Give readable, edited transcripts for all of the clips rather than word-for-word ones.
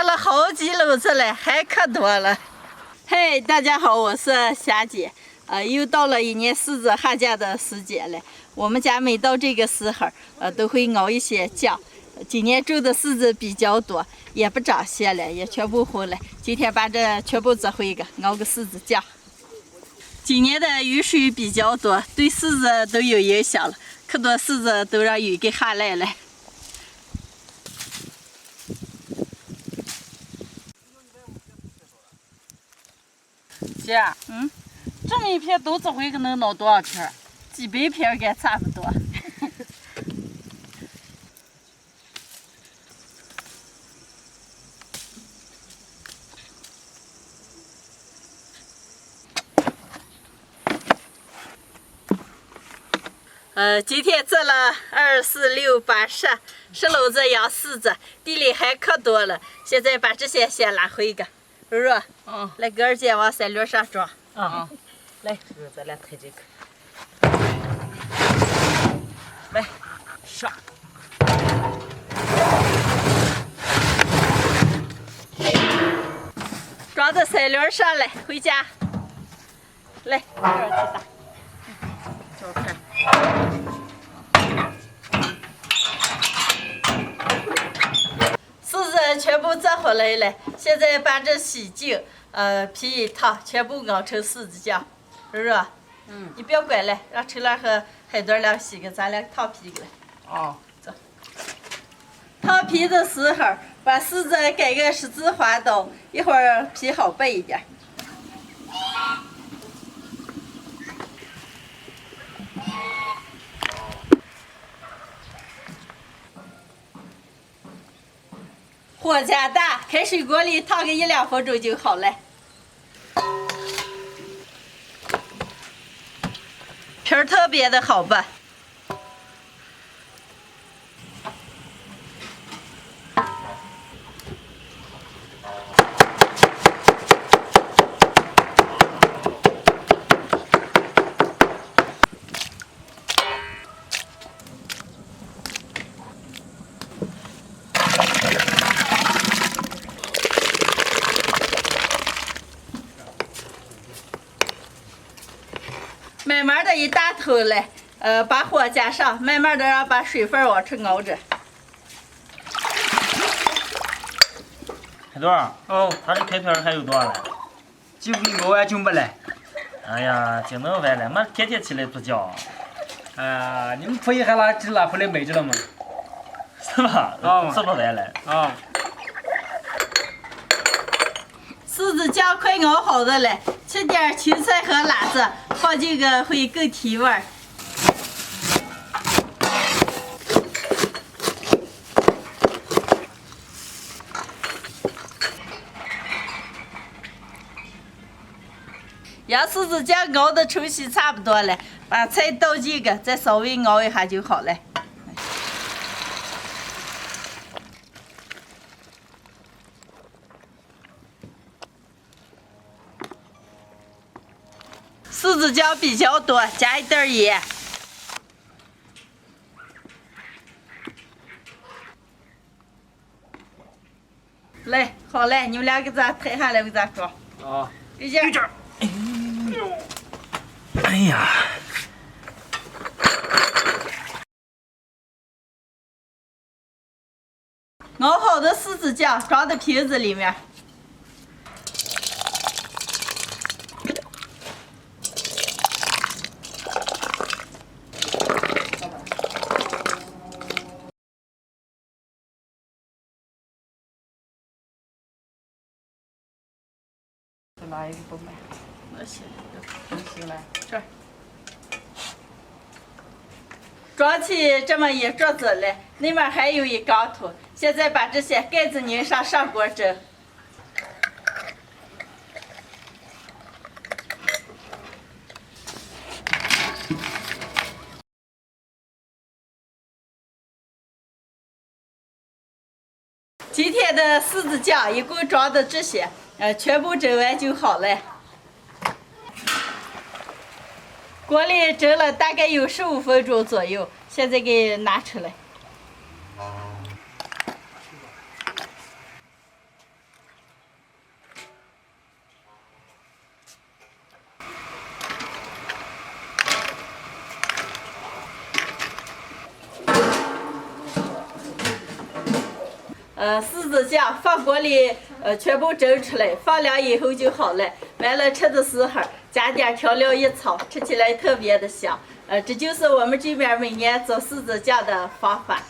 抓了好几篓子了，还可多了。嘿，大家好，我是霞姐。又到了一年柿子下架的时节了。我们家每到这个时候，都会熬一些酱。今年种的柿子比较多，也不长叶了，也全部红了。今天把这全部折回个，熬个柿子酱。今年的雨水比较多，对柿子都有影响了，可多柿子都让雨给下来了。姐，这么一片都这回可能弄多少片？几百片该差不多。今天折了2、4、6、8、10篓子洋柿子，地里还可多了。现在把这些先拉回个，柔柔，来个二姐往三轮上装。来，咱俩抬这个，来上。装到三轮上来，回家。来，这儿去打。这儿看。柿子全部折回来了，现在把这洗净，皮一烫，全部熬成柿子酱。柔柔，你别管了，让陈兰和海端俩洗个，咱俩烫皮个了。走。烫皮的时候，把柿子改个十字花刀，一会儿皮好掰一点。火加大，开水锅里烫个1、2分钟就好了。皮儿特别的好拌。慢慢的一大头了，把火加上，慢慢的让把水分往出熬着。海端他这开片还有多少了？几乎1完就没了。哎呀，真能完了，妈天天起来做酱。你们婆姨还拉回来卖着了吗？是吧？这么完了。柿子酱快熬好的了，切点青菜和辣子，放进个会更提味儿。洋柿子酱熬的程序差不多了，把菜倒进个，再稍微熬一下就好了。柿子酱比较多，加一点盐。来，好嘞，你们俩给咱抬下来，给咱装。给劲儿。哎呀，熬好的柿子酱装到瓶子里面。再拿一个不买，那行，行了。这儿装起这么一桌子来，那面还有一缸头。现在把这些盖子拧上，上锅蒸。今天的柿子酱一共装的这些，全部蒸完就好了。锅里蒸了大概有15分钟左右，现在给拿出来。柿子酱放锅里全部蒸出来，放凉以后就好了。完了吃的时候加点调料一炒，吃起来特别的香。这就是我们这边每年做柿子酱的方法。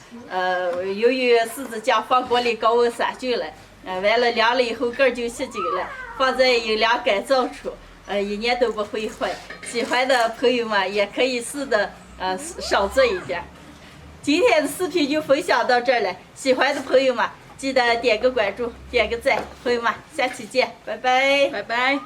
由于柿子酱放锅里高温杀菌了，完了凉了以后根儿就吸紧了，放在阴凉干燥处，一年都不会坏。喜欢的朋友们也可以试着少做一点。今天的视频就分享到这儿了，喜欢的朋友们记得点个关注，点个赞。朋友们，下期见，拜拜，拜拜。